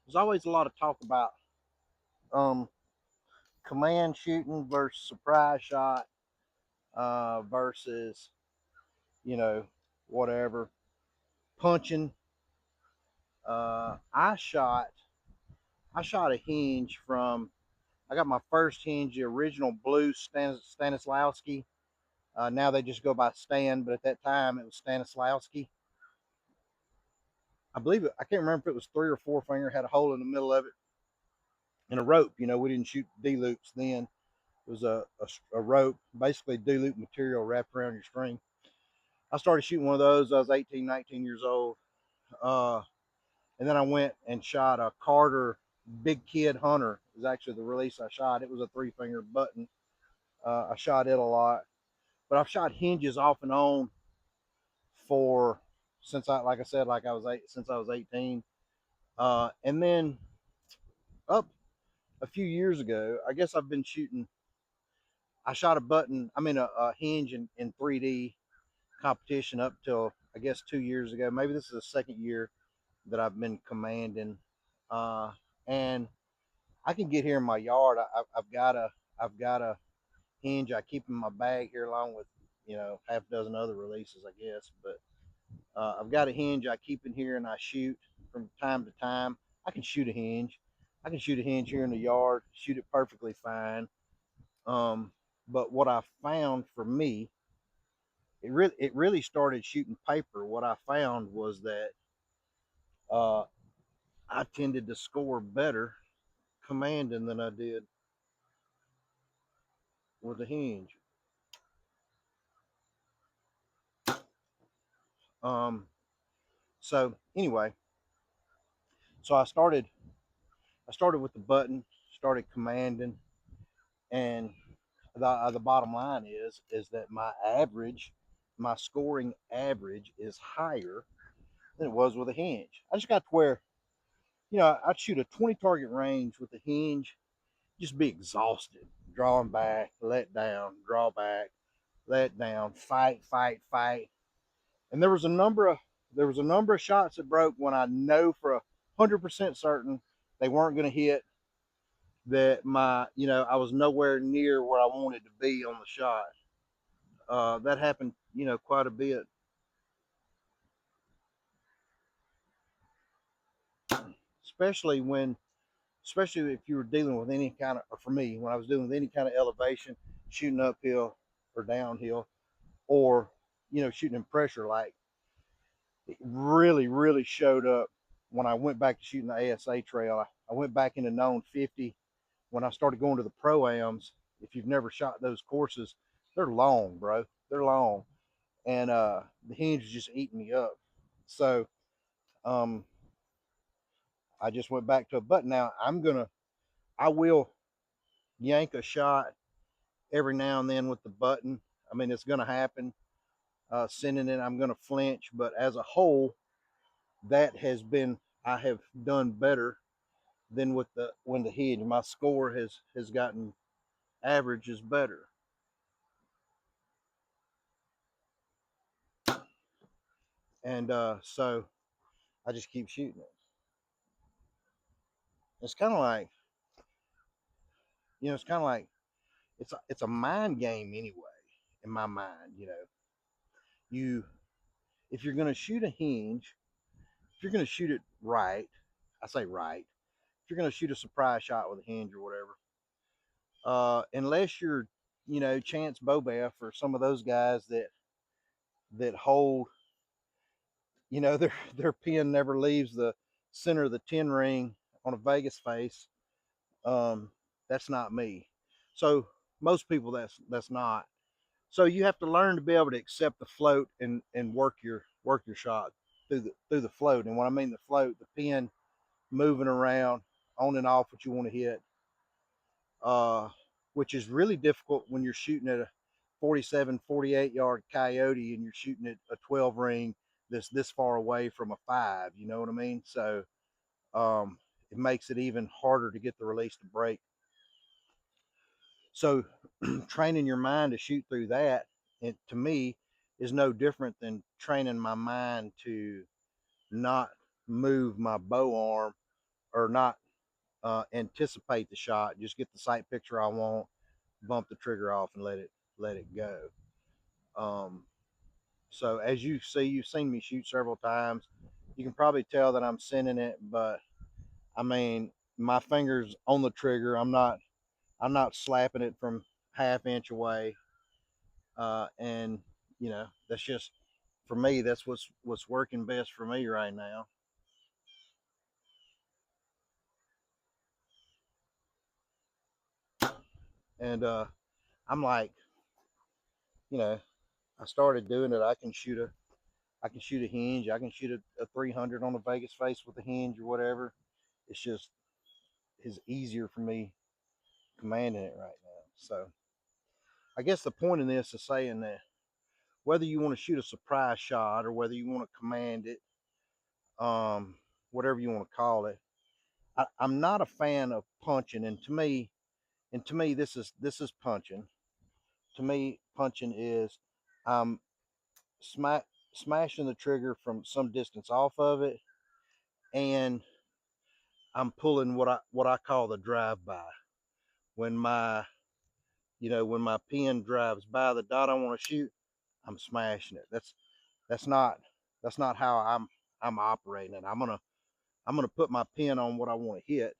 there's always a lot of talk about um, command shooting versus surprise shot versus, you know, whatever, punching. I shot a hinge from. I got my first hinge, the original blue Stanislawski. Now they just go by Stan, but at that time it was Stanislawski. I believe it. I can't remember if it was 3 or 4 finger. Had a hole in the middle of it, and a rope. We didn't shoot D loops then. It was a rope, basically D loop material wrapped around your string. I started shooting one of those. I was 18, 19 years old. Uh, and then I went and shot a Carter Big Kid Hunter. Is actually the release I shot. It was a 3 finger button. I shot it a lot, but I've shot hinges off and on for since like I said, like I was since I was 18. And then up a few years ago, I guess I've been shooting. I shot a button. I mean a hinge in 3D competition up till I guess 2 years ago. Maybe this is the second year that I've been commanding. Uh, and I can get here in my yard. I've got a hinge I keep in my bag here along with half a dozen other releases I guess. But I've got a hinge I keep in here and I shoot from time to time. I can shoot a hinge. I can shoot a hinge here in the yard, shoot it perfectly fine. Um, but what I found for me, it really started shooting paper. What I found was that uh, I tended to score better commanding than I did with a hinge. Um, so anyway, so I started with the button, started commanding, and the bottom line is that my scoring average is higher than it was with a hinge. I just got to where I'd shoot a 20 target range with a hinge, just be exhausted, drawing back, let down, draw back, let down, fight, fight, fight. And there was a number of shots that broke when I know for 100% certain they weren't going to hit. That I was nowhere near where I wanted to be on the shot. That happened, quite a bit, especially when, especially if you were dealing with any kind of, or for me, when I was dealing with any kind of elevation, shooting uphill or downhill, or shooting in pressure. Like it really, really showed up when I went back to shooting the ASA trail. I went back into known 50 when I started going to the pro-ams. If you've never shot those courses, they're long, bro. They're long, and the hinge was just eating me up. So um, I just went back to a button. Now I will yank a shot every now and then with the button. I mean, it's gonna happen. Sending it, I'm gonna flinch, but as a whole, that has been I have done better than with the when the hinge. My score has gotten average is better, and so I just keep shooting it. It's kind of like it's kind of like it's a mind game anyway. In my mind, you if you're going to shoot a hinge, if you're going to shoot it right, I say right. If you're going to shoot a surprise shot with a hinge or whatever, unless you're Chance Bobeff or some of those guys that hold their pin never leaves the center of the 10 ring on a Vegas face. Um, that's not me. So most people that's not. So you have to learn to be able to accept the float and work your shot through the float. And when I mean the float, the pin moving around on and off what you want to hit, uh, which is really difficult when you're shooting at a 47, 48 yard coyote and you're shooting at a 12 ring that's this far away from a 5. You know what I mean? So it makes it even harder to get the release to break. So training your mind to shoot through that, it, to me, is no different than training my mind to not move my bow arm or not anticipate the shot. Just get the sight picture I want, bump the trigger off, and let it go. Um, so as you see, you've seen me shoot several times. You can probably tell that I'm sending it, but I mean, my fingers on the trigger. I'm not slapping it from half inch away. And that's just for me. That's what's working best for me right now. And I'm like, you know, I started doing it. I can shoot a hinge. I can shoot a 300 on a Vegas face with a hinge or whatever. It's just is easier for me commanding it right now. So I guess the point in this is saying that whether you want to shoot a surprise shot or whether you want to command it, um, whatever you want to call it, I'm not a fan of punching. And to me, this is punching. To me, punching is I'm smashing the trigger from some distance off of it, and I'm pulling what I call the drive by. When my when my pin drives by the dot I want to shoot, I'm smashing it. That's not that's not how I'm operating it. I'm gonna put my pin on what I want to hit,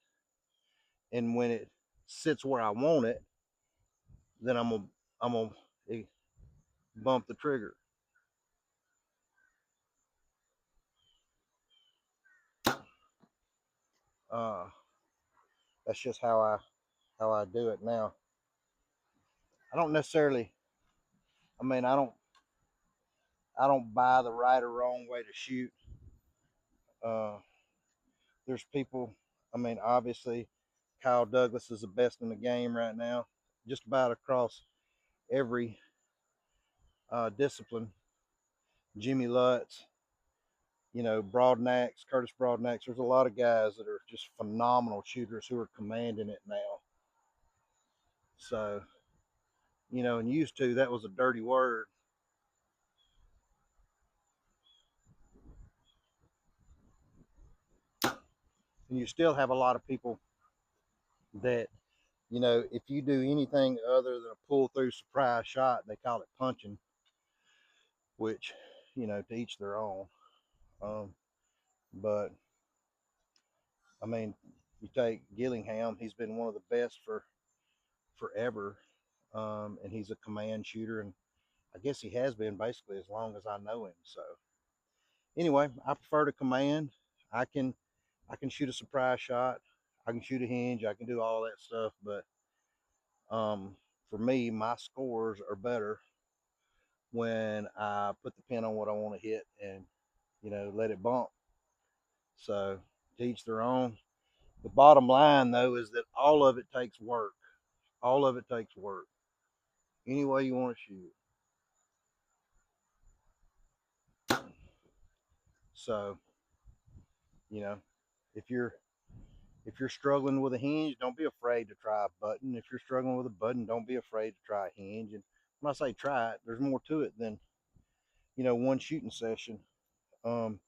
and when it sits where I want it, then I'm gonna bump the trigger. Uh, that's just how I do it now. I don't necessarily. I mean, I don't buy the right or wrong way to shoot. Uh, there's people. I mean, obviously, Kyle Douglas is the best in the game right now, just about across every discipline. Jimmy Lutz, Broadnax, Curtis Broadnax. There's a lot of guys that are just phenomenal shooters who are commanding it now. So, and used to that was a dirty word. And you still have a lot of people that, if you do anything other than a pull through surprise shot, they call it punching, which, to each their own. Um, but I mean, you take Gillingham, he's been one of the best for forever. And he's a command shooter, and I guess he has been basically as long as I know him. So anyway, I prefer to command. I can I can shoot a surprise shot. I can shoot a hinge. I can do all that stuff. But um, for me, my scores are better when I put the pin on what I want to hit and let it bump. So to each their own. The bottom line though is that all of it takes work. All of it takes work. Any way you want to shoot. So you know, if you're if you're struggling with a hinge, don't be afraid to try a button. If you're struggling with a button, don't be afraid to try a hinge. And when I say try it, there's more to it than one shooting session. Um,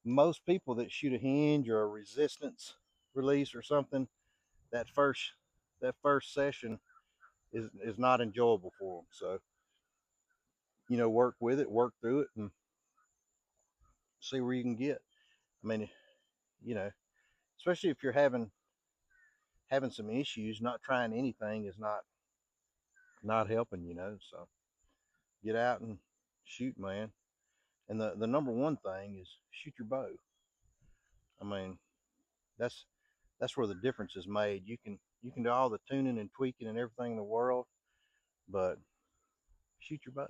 most people that shoot a hinge or a resistance release or something, that first that first session is not enjoyable for them. So work with it, work through it, and see where you can get. I mean, you know, especially if you're having some issues, not trying anything is not helping. So get out and shoot, man. And the number one thing is shoot your bow. I mean, that's that's where the difference is made. You can do all the tuning and tweaking and everything in the world, but shoot your bow.